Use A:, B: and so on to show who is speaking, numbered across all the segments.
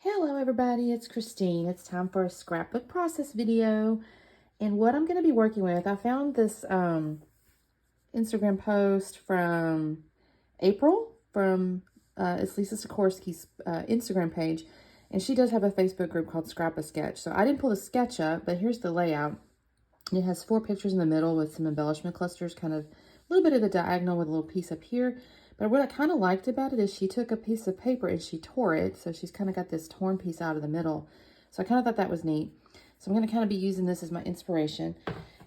A: Hello everybody, it's Christine. It's time for a scrapbook process video. And what I'm going to be working with, I found this Instagram post from April from it's Lisa Sikorsky's Instagram page. And she does have a Facebook group called Scrap a Sketch. So I didn't pull the sketch up, but here's the layout. It has 4 pictures in the middle with some embellishment clusters, kind of a little bit of the diagonal with a little piece up here. But what I kind of liked about it is she took a piece of paper and she tore it. So she's kind of got this torn piece out of the middle. So I kind of thought that was neat. So I'm going to kind of be using this as my inspiration.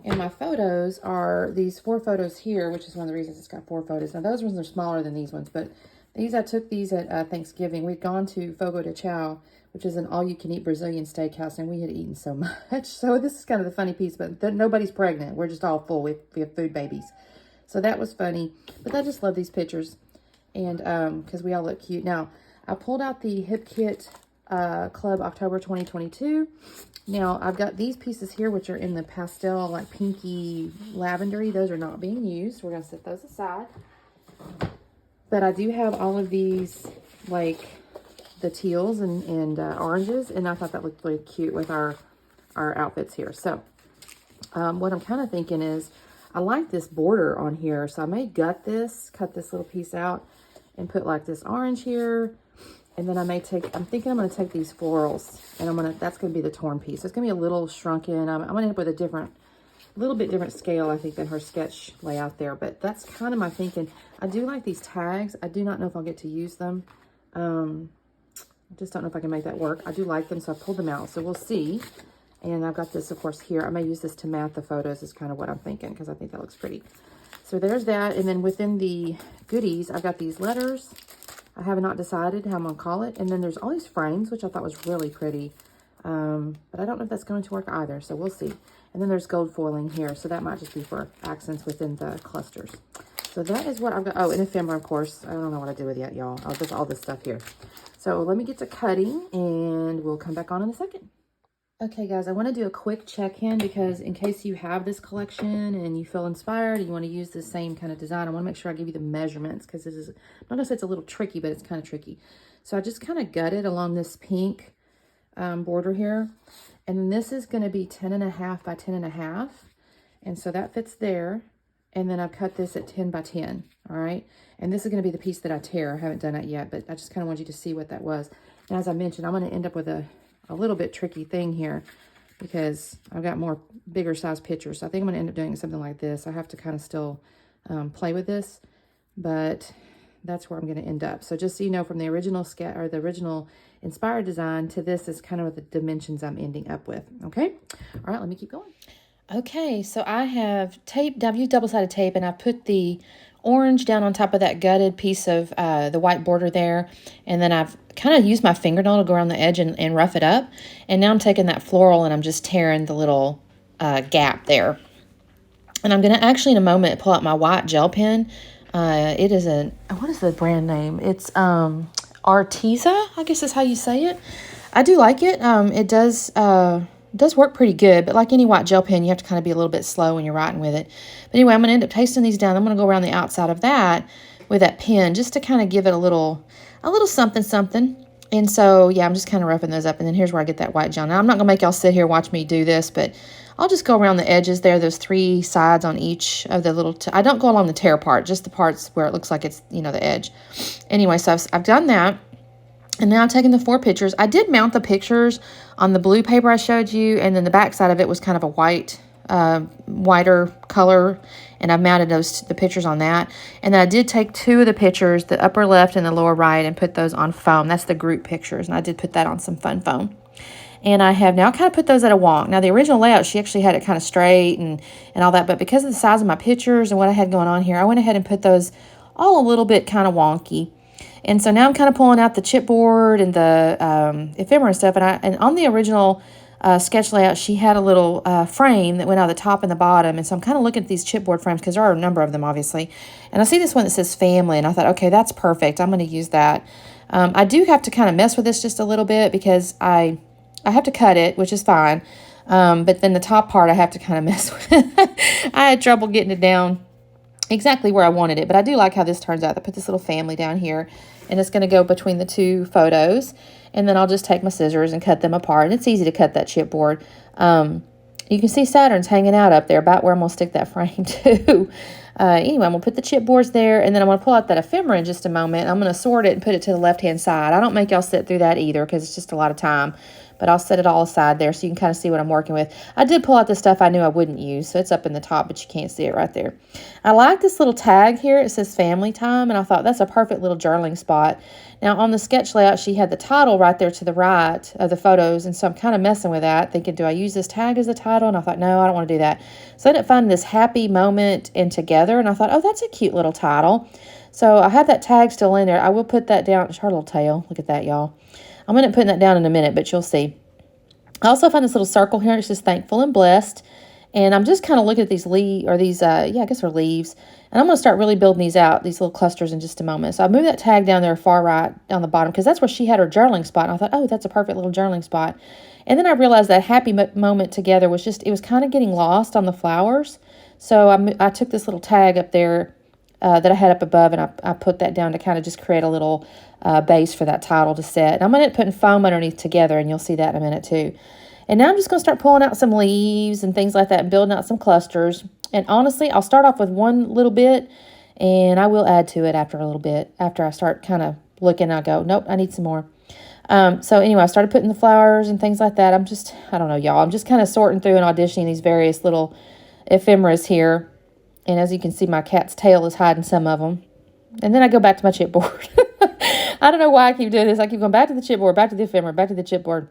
A: And my photos are these 4 photos here, which is one of the reasons it's got 4 photos. Now those ones are smaller than these ones, but I took these at Thanksgiving. We'd gone to Fogo de Chao, which is an all-you-can-eat Brazilian steakhouse, and we had eaten so much. So this is kind of the funny piece, but nobody's pregnant. We're just all full. We have food babies. So that was funny. But I just love these pictures, and because we all look cute. Now, I pulled out the Hip Kit Club October 2022. Now, I've got these pieces here, which are in the pastel, like pinky lavendery. Those are not being used. We're going to set those aside. But I do have all of these, like the teals and oranges, and I thought that looked really cute with our outfits here. So what I'm kind of thinking is I like this border on here, so I may cut this little piece out and put like this orange here, and then I'm thinking I'm going to take these florals, and that's going to be the torn piece. So it's going to be a little shrunken. I'm going to end up with a little bit different scale, I think, than her sketch layout there, but that's kind of my thinking. I do like these tags. I do not know if I'll get to use them. I just don't know if I can make that work. I do like them, so I pulled them out, so we'll see. And I've got this, of course, here. I may use this to mat the photos is kind of what I'm thinking, because I think that looks pretty. So there's that, and then within the goodies, I've got these letters. I have not decided how I'm going to call it, and then there's all these frames, which I thought was really pretty. But I don't know if that's going to work either, so we'll see. And then there's gold foiling here, so that might just be for accents within the clusters. So that is what I've got. Oh, and ephemera, of course. I don't know what I do with yet, y'all. Just all this stuff here. So let me get to cutting, and we'll come back on in a second. Okay, guys, I want to do a quick check-in because in case you have this collection and you feel inspired and you want to use the same kind of design, I want to make sure I give you the measurements because I'm not going to say it's a little tricky, but it's kind of tricky. So I just kind of gutted along this pink border here. And then this is going to be 10.5 by 10.5. And so that fits there. And then I've cut this at 10 by 10. All right. And this is going to be the piece that I tear. I haven't done that yet, but I just kind of want you to see what that was. And as I mentioned, I'm going to end up with a little bit tricky thing here because I've got more bigger size pictures. So I think I'm going to end up doing something like this. I have to kind of still play with this, but that's where I'm going to end up. So just so you know, from the original sketch or the original inspired design to this is kind of the dimensions I'm ending up with. Okay. All right, let me keep going. Okay, so I've used double-sided tape, and I've put the orange down on top of that gutted piece of the white border there, and then I've kind of used my fingernail to go around the edge and rough it up, and now I'm taking that floral and I'm just tearing the little gap there. And I'm going to actually in a moment pull out my white gel pen. It is what is the brand name? It's Arteza, I guess is how you say it. I do like it. It does work pretty good, but like any white gel pen, you have to kind of be a little bit slow when you're writing with it. But anyway, I'm going to end up pasting these down. I'm going to go around the outside of that with that pen just to kind of give it a little something. And so, yeah, I'm just kind of roughing those up. And then here's where I get that white gel. Now, I'm not going to make y'all sit here and watch me do this, but I'll just go around the edges there. There's 3 sides on each of the little, I don't go along the tear part, just the parts where it looks like it's, the edge. Anyway, so I've done that. And now I'm taking the 4 pictures. I did mount the pictures on the blue paper I showed you, and then the back side of it was kind of a whiter color, and I've mounted the pictures on that. And then I did take 2 of the pictures, the upper left and the lower right, and put those on foam. That's the group pictures, and I did put that on some fun foam. And I have now kind of put those at a wonk. Now, the original layout, she actually had it kind of straight and all that, but because of the size of my pictures and what I had going on here, I went ahead and put those all a little bit kind of wonky. And so now I'm kind of pulling out the chipboard and the ephemera and stuff. And on the original sketch layout, she had a little frame that went out the top and the bottom. And so I'm kind of looking at these chipboard frames because there are a number of them, obviously. And I see this one that says family. And I thought, okay, that's perfect. I'm going to use that. I do have to kind of mess with this just a little bit because I have to cut it, which is fine. But then the top part I have to kind of mess with. I had trouble getting it down exactly where I wanted it, but I do like how this turns out. I put this little family down here, and it's going to go between the two photos. And then I'll just take my scissors and cut them apart. And it's easy to cut that chipboard. You can see Saturn's hanging out up there, about where I'm going to stick that frame too. Anyway, I'm going to put the chipboards there, and then I'm going to pull out that ephemera in just a moment. I'm going to sort it and put it to the left-hand side. I don't make y'all sit through that either because it's just a lot of time. But I'll set it all aside there so you can kind of see what I'm working with. I did pull out the stuff I knew I wouldn't use, so it's up in the top, but you can't see it right there. I like this little tag here. It says family time, and I thought that's a perfect little journaling spot. Now, on the sketch layout, she had the title right there to the right of the photos, and so I'm kind of messing with that, thinking, do I use this tag as a title? And I thought, no, I don't want to do that. So I ended up finding this happy moment and together, and I thought, oh, that's a cute little title. So I have that tag still in there. I will put that down. It's her little tail. Look at that, y'all. I'm going to put that down in a minute, but you'll see. I also found this little circle here. It says thankful and blessed. And I'm just kind of looking at these I guess they're leaves. And I'm going to start really building these out, these little clusters in just a moment. So I moved that tag down there far right down the bottom because that's where she had her journaling spot. And I thought, oh, that's a perfect little journaling spot. And then I realized that happy moment together was just, it was kind of getting lost on the flowers. So I took this little tag up there that I had up above, and I put that down to kind of just create a little base for that title to set. And I'm going to put foam underneath together, and you'll see that in a minute too. And now I'm just going to start pulling out some leaves and things like that and building out some clusters. And honestly, I'll start off with one little bit, and I will add to it after a little bit. After I start kind of looking, I go, nope, I need some more. So anyway, I started putting the flowers and things like that. I don't know, y'all. I'm just kind of sorting through and auditioning these various little ephemeras here. And as you can see, my cat's tail is hiding some of them. And then I go back to my chipboard. I don't know why I keep doing this. I keep going back to the chipboard, back to the ephemera, back to the chipboard.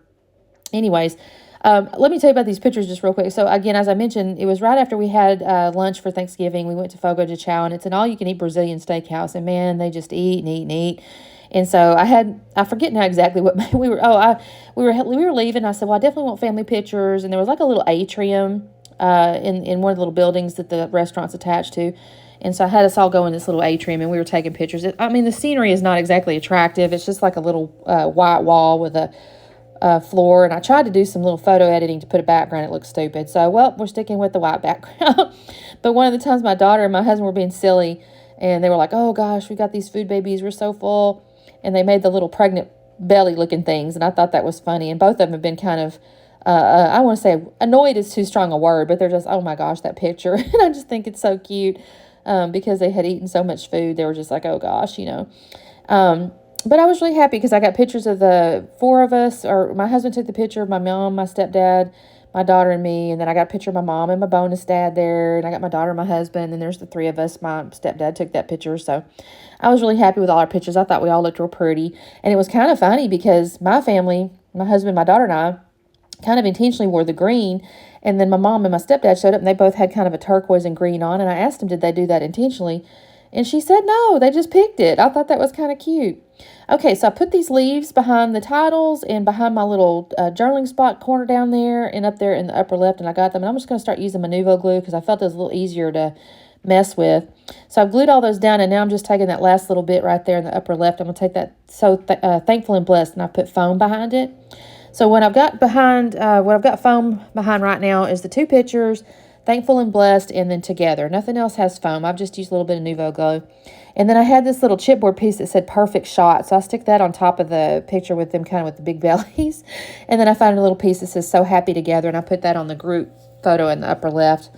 A: Anyways, let me tell you about these pictures just real quick. So again, as I mentioned, it was right after we had lunch for Thanksgiving. We went to Fogo de Chao, and it's an all-you-can-eat Brazilian steakhouse. And man, they just eat and eat and eat. And so I forget now exactly what we were leaving. I said, well, I definitely want family pictures. And there was like a little atrium in one of the little buildings that the restaurant's attached to. And so I had us all go in this little atrium, and we were taking pictures. I mean, the scenery is not exactly attractive. It's just like a little white wall with a floor. And I tried to do some little photo editing to put a background. It looked stupid. So, well, we're sticking with the white background. But one of the times my daughter and my husband were being silly, and they were like, oh, gosh, we got these food babies. We're so full. And they made the little pregnant belly-looking things, and I thought that was funny. And both of them have been kind of I want to say annoyed is too strong a word, but they're just, oh my gosh, that picture. And I just think it's so cute because they had eaten so much food. They were just like, oh gosh, you know. But I was really happy because I got pictures of the four of us, or my husband took the picture of my mom, my stepdad, my daughter, and me. And then I got a picture of my mom and my bonus dad there. And I got my daughter and my husband. And there's the three of us. My stepdad took that picture. So I was really happy with all our pictures. I thought we all looked real pretty. And it was kind of funny because my family, my husband, my daughter, and I, kind of intentionally wore the green, and then my mom and my stepdad showed up, and they both had kind of a turquoise and green on, and I asked them, did they do that intentionally? And she said, no, they just picked it. I thought that was kind of cute. Okay, so I put these leaves behind the titles and behind my little journaling spot corner down there and up there in the upper left, and I got them, and I'm just going to start using my Nuvo glue because I felt it was a little easier to mess with. So I've glued all those down, and now I'm just taking that last little bit right there in the upper left. I'm going to take that thankful and blessed, and I put foam behind it. So what I've got foam behind right now is the two pictures, thankful and blessed, and then together. Nothing else has foam. I've just used a little bit of Nuvo glue. And then I had this little chipboard piece that said perfect shot. So I stick that on top of the picture with them kind of with the big bellies. And then I found a little piece that says so happy together, and I put that on the group photo in the upper left.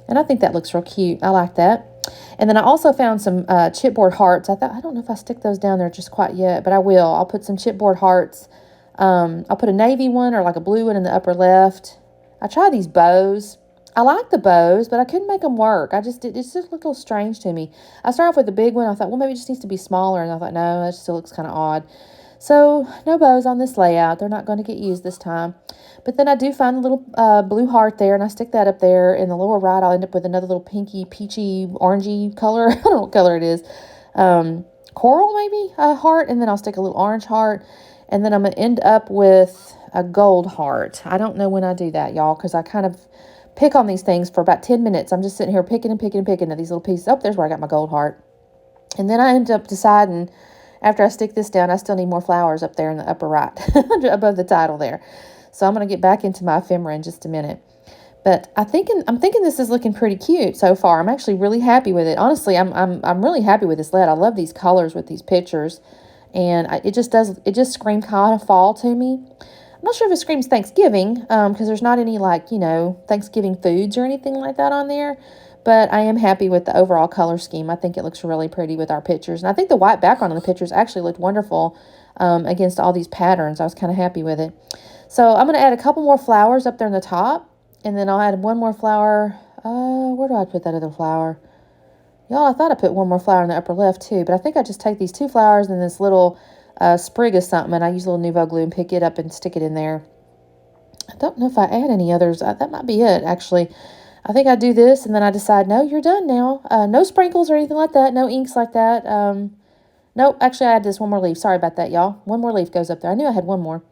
A: And I think that looks real cute. I like that. And then I also found some chipboard hearts. I don't know if I stick those down there just quite yet, but I will. I'll put some chipboard hearts. I'll put a navy one or like a blue one in the upper left. I tried these bows. I like the bows, but I couldn't make them work. It just looked a little strange to me. I started off with the big one. I thought, well, maybe it just needs to be smaller. And I thought, no, that still looks kind of odd. So no bows on this layout. They're not going to get used this time. But then I do find a little blue heart there, and I stick that up there. In the lower right, I'll end up with another little pinky, peachy, orangey color. I don't know what color it is. Coral, maybe, a heart. And then I'll stick a little orange heart. And then I'm going to end up with a gold heart. I don't know when I do that, y'all, because I kind of pick on these things for about 10 minutes. I'm just sitting here picking and picking and picking at these little pieces. Oh, there's where I got my gold heart. And then I end up deciding, after I stick this down, I still need more flowers up there in the upper right, above the title there. So I'm going to get back into my ephemera in just a minute. But I'm thinking this is looking pretty cute so far. I'm actually really happy with it. Honestly, I'm really happy with this lead. I love these colors with these pictures. And it just screamed kind of fall to me. I'm not sure if it screams Thanksgiving, because there's not any, like, you know, Thanksgiving foods or anything like that on there. But I am happy with the overall color scheme. I think it looks really pretty with our pictures. And I think the white background on the pictures actually looked wonderful against all these patterns. I was kind of happy with it. So I'm going to add a couple more flowers up there in the top. And then I'll add one more flower. Where do I put that other flower? Y'all, I thought I put one more flower in the upper left too. But I think I just take these 2 flowers and this little sprig of something. And I use a little Nuvo glue and pick it up and stick it in there. I don't know if I add any others. That might be it, actually. I think I do this, and then I decide, no, you're done now. No sprinkles or anything like that. No inks like that. Nope, actually, I add this one more leaf. Sorry about that, y'all. One more leaf goes up there. I knew I had one more.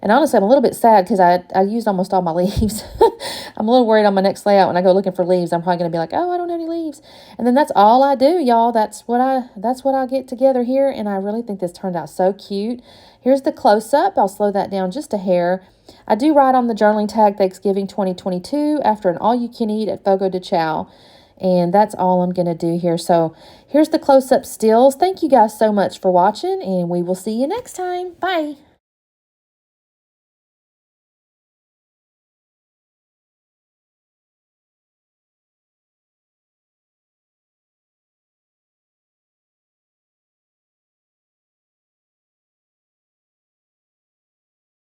A: And honestly, I'm a little bit sad because I used almost all my leaves. I'm a little worried on my next layout when I go looking for leaves. I'm probably going to be like, oh, I don't have any leaves. And then that's all I do, y'all. That's what I get together here, and I really think this turned out so cute. Here's the close-up. I'll slow that down just a hair. I do write on the journaling tag Thanksgiving 2022 after an all-you-can-eat at Fogo de Chao. And that's all I'm going to do here. So here's the close-up stills. Thank you guys so much for watching, and we will see you next time. Bye.